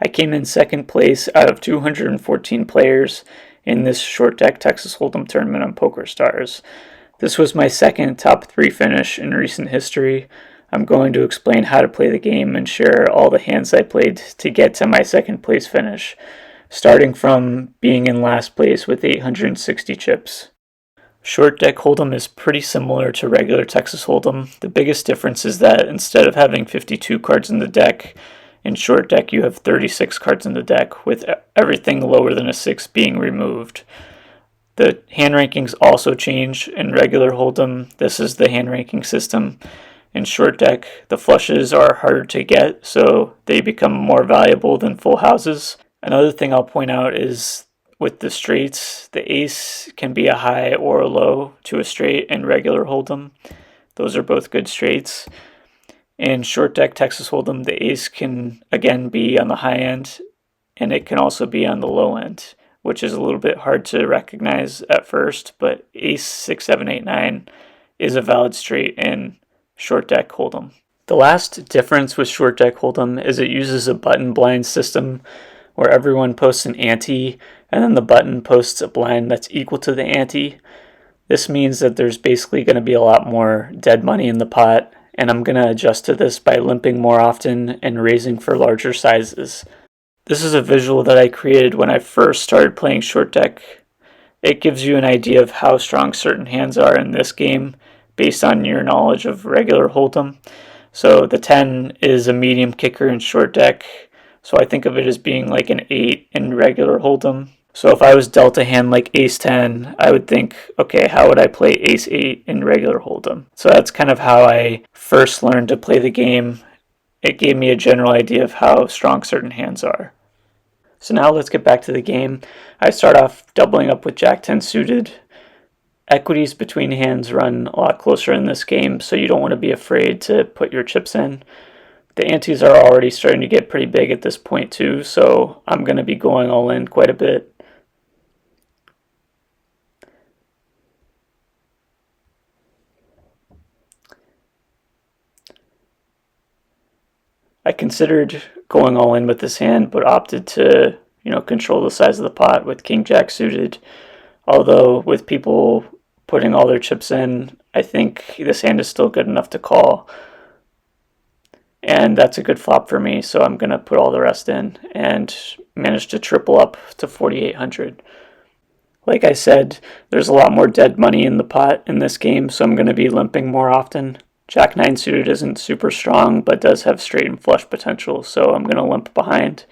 I came in second place out of 214 players in this short deck Texas Hold'em tournament on PokerStars. This was my second top 3 finish in recent history. I'm going to explain how to play the game and share all the hands I played to get to my second place finish, starting from being in last place with 860 chips. Short deck Hold'em is pretty similar to regular Texas Hold'em. The biggest difference is that instead of having 52 cards in the deck, in short deck you have 36 cards in the deck, with everything lower than a 6 being removed. The hand rankings also change. In regular Hold'em, this is the hand ranking system. In short deck, the flushes are harder to get, so they become more valuable than full houses. Another thing I'll point out is with the straights, the ace can be a high or a low to a straight in regular Hold'em. Those are both good straights. In short deck Texas Hold'em, the ace can again be on the high end, and it can also be on the low end, which is a little bit hard to recognize at first, but ace 6, 7, 8, 9 is a valid straight in short deck Hold'em. The last difference with short deck Hold'em is it uses a button blind system where everyone posts an ante and then the button posts a blind that's equal to the ante. This means that there's basically going to be a lot more dead money in the pot, and I'm going to adjust to this by limping more often and raising for larger sizes. This is a visual that I created when I first started playing short deck. It gives you an idea of how strong certain hands are in this game based on your knowledge of regular Hold'em. So the 10 is a medium kicker in short deck, so I think of it as being like an 8 in regular Hold'em. So if I was dealt a hand like ace 10, I would think, okay, how would I play ace 8 in regular Hold'em? So that's kind of how I first learned to play the game. It gave me a general idea of how strong certain hands are. So now let's get back to the game. I start off doubling up with Jack 10 suited. Equities between hands run a lot closer in this game, so you don't want to be afraid to put your chips in. The antes are already starting to get pretty big at this point too, so I'm going to be going all in quite a bit. I considered going all in with this hand, but opted to, control the size of the pot with King Jack suited. Although with people putting all their chips in, I think this hand is still good enough to call. And that's a good flop for me, so I'm going to put all the rest in and manage to triple up to 4,800. Like I said, there's a lot more dead money in the pot in this game, so I'm going to be limping more often. Jack 9 suited isn't super strong, but does have straight and flush potential, so I'm going to limp behind.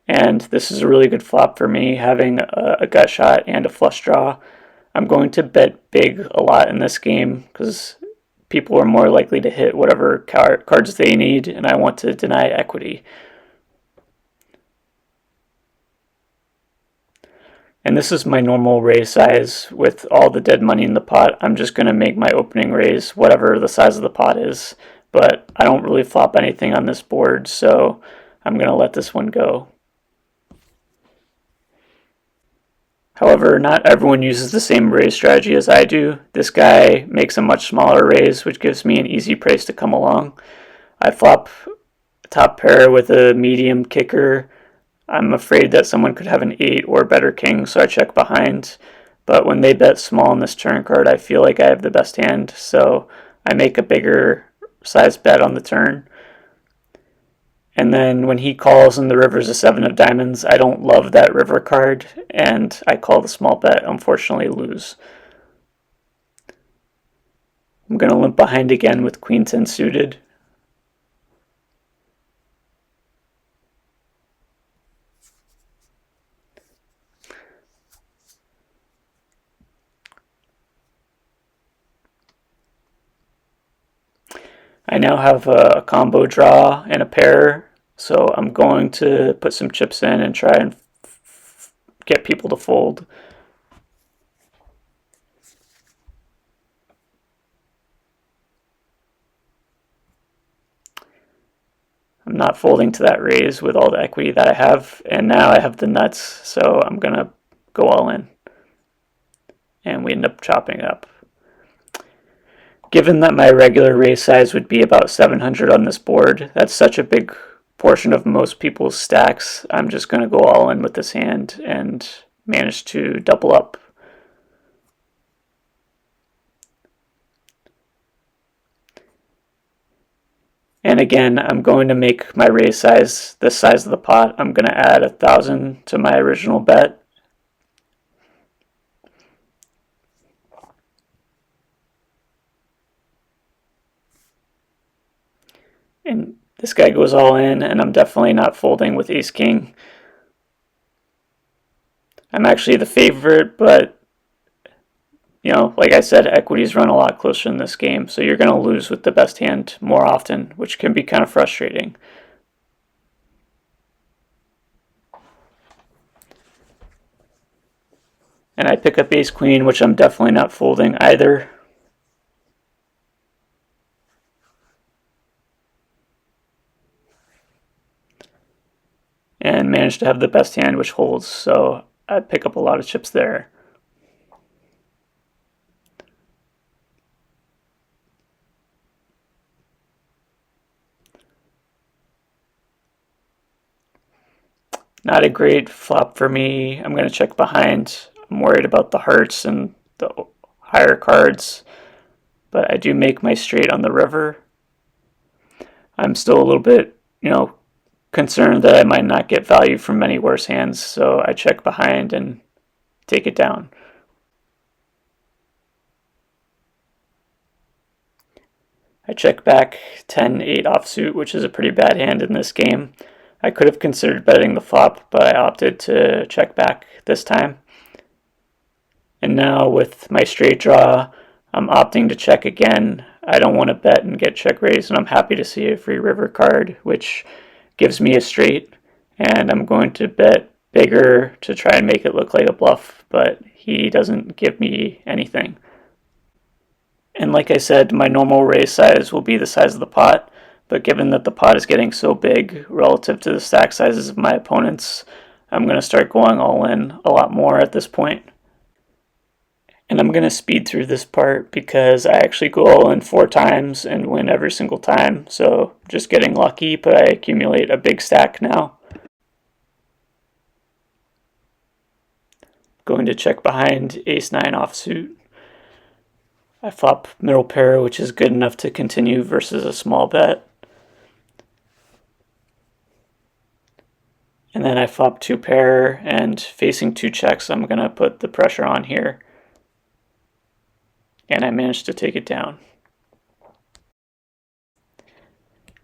And this is a really good flop for me, having a gut shot and a flush draw. I'm going to bet big a lot in this game because people are more likely to hit whatever cards they need, and I want to deny equity. And this is my normal raise size with all the dead money in the pot. I'm just going to make my opening raise whatever the size of the pot is, but I don't really flop anything on this board, so I'm going to let this one go. However, not everyone uses the same raise strategy as I do. This guy makes a much smaller raise, which gives me an easy price to come along. I flop top pair with a medium kicker. I'm afraid that someone could have an 8 or better king, so I check behind. But when they bet small in this turn card, I feel like I have the best hand, so I make a bigger size bet on the turn. And then when he calls and the river's a 7 of diamonds, I don't love that river card, and I call the small bet, unfortunately lose. I'm going to limp behind again with Queen 10 suited. I now have a combo draw and a pair, so I'm going to put some chips in and try and get people to fold. I'm not folding to that raise with all the equity that I have, and now I have the nuts, so I'm going to go all in. And we end up chopping up. Given that my regular raise size would be about 700 on this board, that's such a big portion of most people's stacks, I'm just going to go all in with this hand and manage to double up. And again, I'm going to make my raise size the size of the pot. I'm going to add 1,000 to my original bet. And this guy goes all in, and I'm definitely not folding with ace-king. I'm actually the favorite, but like I said, equities run a lot closer in this game, so you're going to lose with the best hand more often, which can be kind of frustrating. And I pick up ace-queen, which I'm definitely not folding either. And manage to have the best hand, which holds, so I pick up a lot of chips there. Not a great flop for me. I'm going to check behind. I'm worried about the hearts and the higher cards, but I do make my straight on the river. I'm still a little bit, concerned that I might not get value from many worse hands, so I check behind and take it down. I check back 10-8 offsuit, which is a pretty bad hand in this game. I could have considered betting the flop, but I opted to check back this time. And now with my straight draw, I'm opting to check again. I don't want to bet and get check raised, and I'm happy to see a free river card, which gives me a straight. And I'm going to bet bigger to try and make it look like a bluff, but he doesn't give me anything. And like I said, my normal raise size will be the size of the pot, but given that the pot is getting so big relative to the stack sizes of my opponents, I'm going to start going all in a lot more at this point. And I'm going to speed through this part because I actually go all in 4 times and win every single time, so just getting lucky, but I accumulate a big stack now. Going to check behind ace-9 offsuit. I flop middle pair, which is good enough to continue versus a small bet. And then I flop 2 pair, and facing 2 checks, I'm going to put the pressure on here. And I managed to take it down.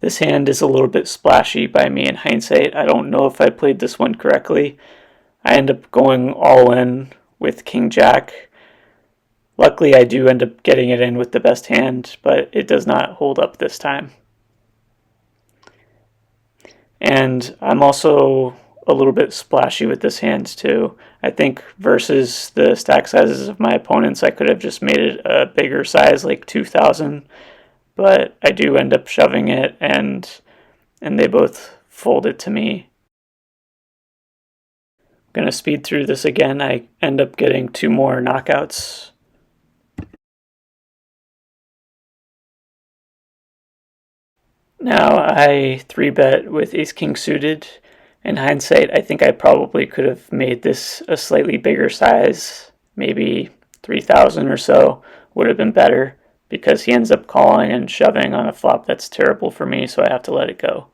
This hand is a little bit splashy by me in hindsight. I don't know if I played this one correctly. I end up going all in with king-jack. Luckily, I do end up getting it in with the best hand, but it does not hold up this time. And I'm also a little bit splashy with this hand too. I think versus the stack sizes of my opponents, I could have just made it a bigger size, like 2,000, but I do end up shoving it, and they both fold it to me. I'm going to speed through this again. I end up getting 2 more knockouts. Now I 3-bet with ace-king suited. In hindsight, I think I probably could have made this a slightly bigger size, maybe 3,000 or so would have been better, because he ends up calling and shoving on a flop that's terrible for me, so I have to let it go.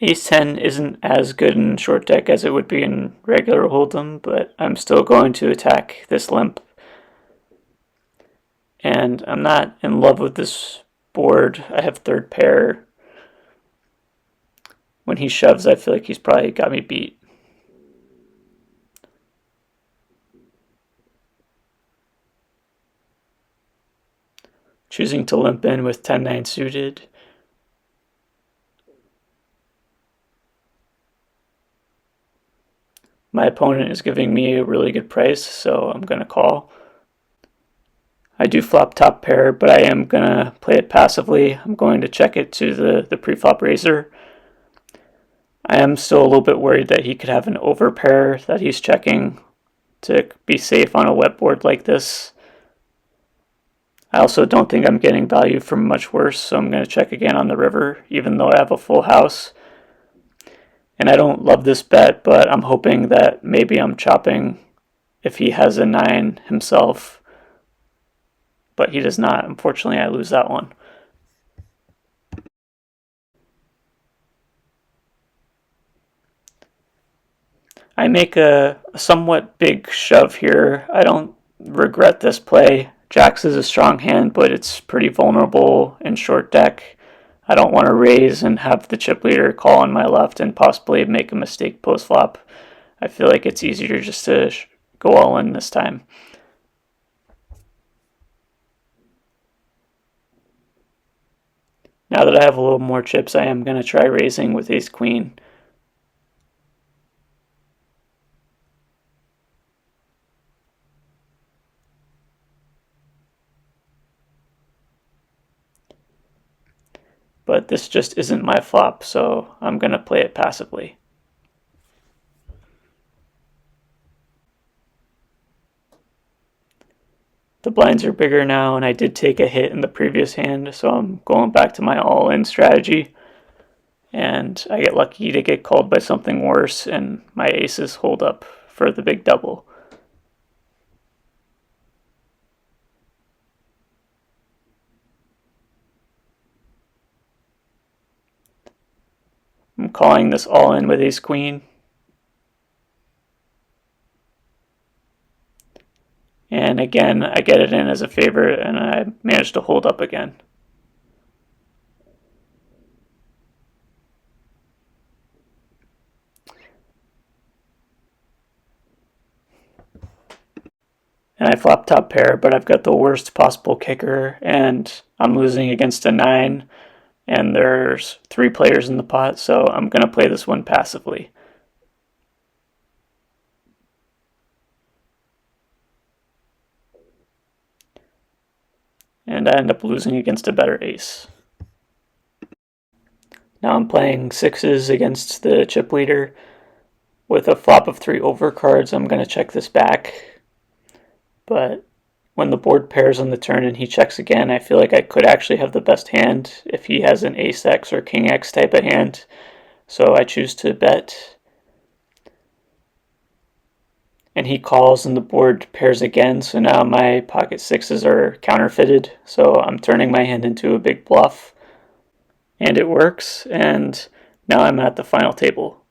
Ace-10 isn't as good in short deck as it would be in regular hold'em, but I'm still going to attack this limp. And I'm not in love with this board. I have 3rd pair. When he shoves, I feel like he's probably got me beat. Choosing to limp in with 10-9 suited. My opponent is giving me a really good price, so I'm going to call. I do flop top pair, but I am going to play it passively. I'm going to check it to the pre-flop raiser. I am still a little bit worried that he could have an overpair that he's checking to be safe on a wet board like this. I also don't think I'm getting value from much worse, so I'm going to check again on the river, even though I have a full house. And I don't love this bet, but I'm hoping that maybe I'm chopping if he has a 9 himself. But he does not. Unfortunately, I lose that one. I make a somewhat big shove here. I don't regret this play. Jacks is a strong hand, but it's pretty vulnerable in short deck. I don't want to raise and have the chip leader call on my left and possibly make a mistake post flop. I feel like it's easier just to go all in this time. Now that I have a little more chips, I am going to try raising with ace queen. But this just isn't my flop, so I'm going to play it passively. The blinds are bigger now, and I did take a hit in the previous hand, so I'm going back to my all-in strategy. And I get lucky to get called by something worse, and my aces hold up for the big double. I'm calling this all in with ace queen. And again, I get it in as a favorite, and I managed to hold up again. And I flop top pair, but I've got the worst possible kicker, and I'm losing against a 9, and there's 3 players in the pot, so I'm going to play this one passively. And I end up losing against a better ace. Now I'm playing sixes against the chip leader. With a flop of 3 overcards, I'm going to check this back. But when the board pairs on the turn and he checks again, I feel like I could actually have the best hand if he has an ace X or king X type of hand. So I choose to bet. And he calls and the board pairs again, so now my pocket sixes are counterfeited. So I'm turning my hand into a big bluff. And it works, and now I'm at the final table.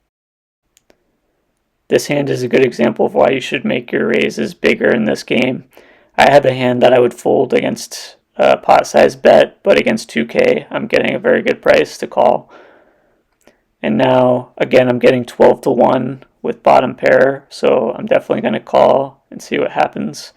This hand is a good example of why you should make your raises bigger in this game. I have a hand that I would fold against a pot size bet, but against 2K, I'm getting a very good price to call. And now, again, I'm getting 12 to 1 with bottom pair, so I'm definitely going to call and see what happens.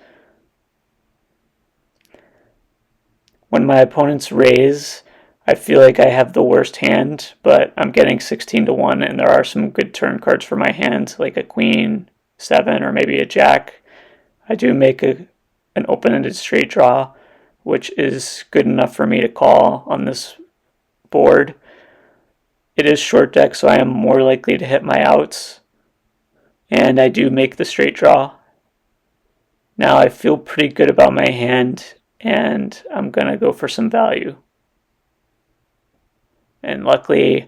When my opponents raise, I feel like I have the worst hand, but I'm getting 16 to 1, and there are some good turn cards for my hand, like a queen, 7, or maybe a jack. I do make an open-ended straight draw, which is good enough for me to call on this board. It is short deck, so I am more likely to hit my outs, and I do make the straight draw. Now I feel pretty good about my hand, and I'm going to go for some value. And luckily,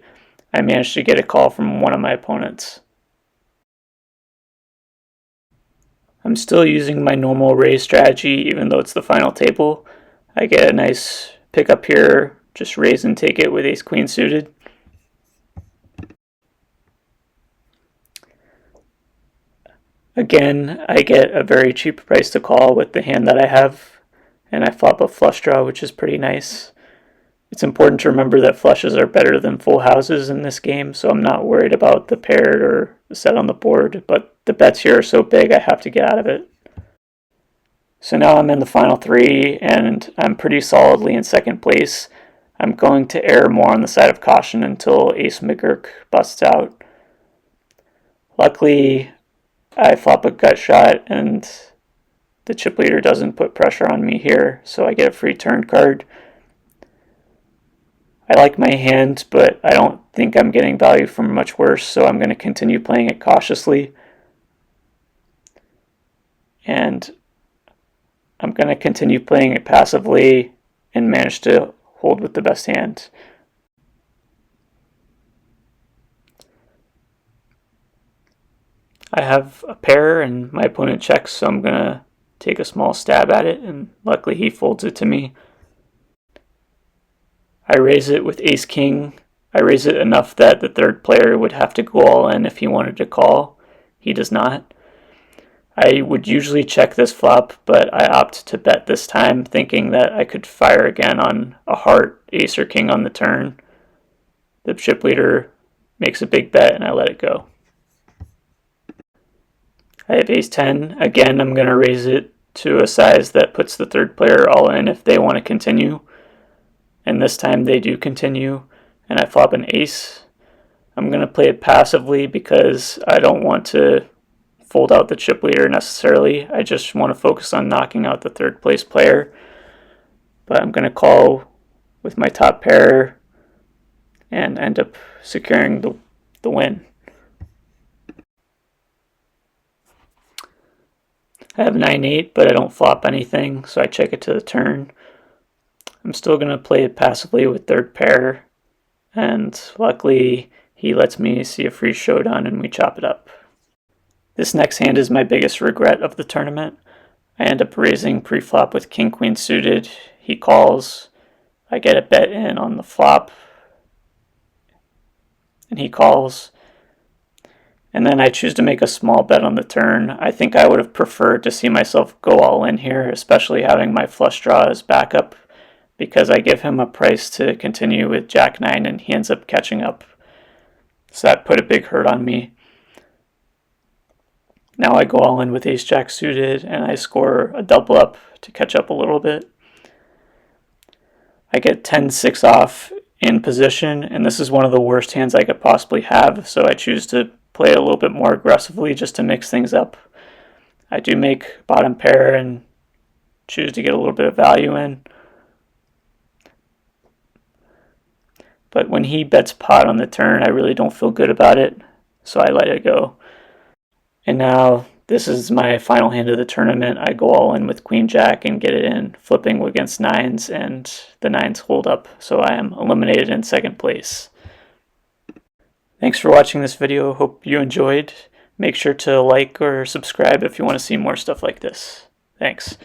I managed to get a call from one of my opponents. I'm still using my normal raise strategy, even though it's the final table. I get a nice pickup here, just raise and take it with ace queen suited. Again, I get a very cheap price to call with the hand that I have, and I flop a flush draw, which is pretty nice. It's important to remember that flushes are better than full houses in this game, so I'm not worried about the paired or the set on the board, but the bets here are so big I have to get out of it. So now I'm in the final 3, and I'm pretty solidly in second place. I'm going to err more on the side of caution until Ace McGurk busts out. Luckily, I flop a gut shot, and the chip leader doesn't put pressure on me here, so I get a free turn card. I like my hand, but I don't think I'm getting value from much worse, so I'm going to continue playing it cautiously. And I'm going to continue playing it passively and manage to hold with the best hand. I have a pair and my opponent checks, so I'm going to take a small stab at it, and luckily he folds it to me. I raise it with ace-king. I raise it enough that the third player would have to go all in if he wanted to call. He does not. I would usually check this flop, but I opt to bet this time, thinking that I could fire again on a heart, ace or king on the turn. The chip leader makes a big bet and I let it go. I have ace-10. Again, I'm going to raise it to a size that puts the third player all in if they want to continue. And this time they do continue, and I flop an ace. I'm going to play it passively because I don't want to fold out the chip leader necessarily. I just want to focus on knocking out the third place player. But I'm going to call with my top pair and end up securing the win. I have 9-8, but I don't flop anything, so I check it to the turn. I'm still going to play it passively with third pair, and luckily he lets me see a free showdown and we chop it up. This next hand is my biggest regret of the tournament. I end up raising pre-flop with king-queen suited. He calls. I get a bet in on the flop, and he calls. And then I choose to make a small bet on the turn. I think I would have preferred to see myself go all in here, especially having my flush draw as backup, because I give him a price to continue with Jack-9 and he ends up catching up. So that put a big hurt on me. Now I go all in with ace-jack suited and I score a double up to catch up a little bit. I get 10-6 off in position, and this is one of the worst hands I could possibly have, so I choose to play a little bit more aggressively just to mix things up. I do make bottom pair and choose to get a little bit of value in. But when he bets pot on the turn, I really don't feel good about it, so I let it go. And now this is my final hand of the tournament. I go all in with queen jack and get it in, flipping against nines, and the nines hold up, so I am eliminated in second place. Thanks for watching this video. Hope you enjoyed. Make sure to like or subscribe if you want to see more stuff like this. Thanks.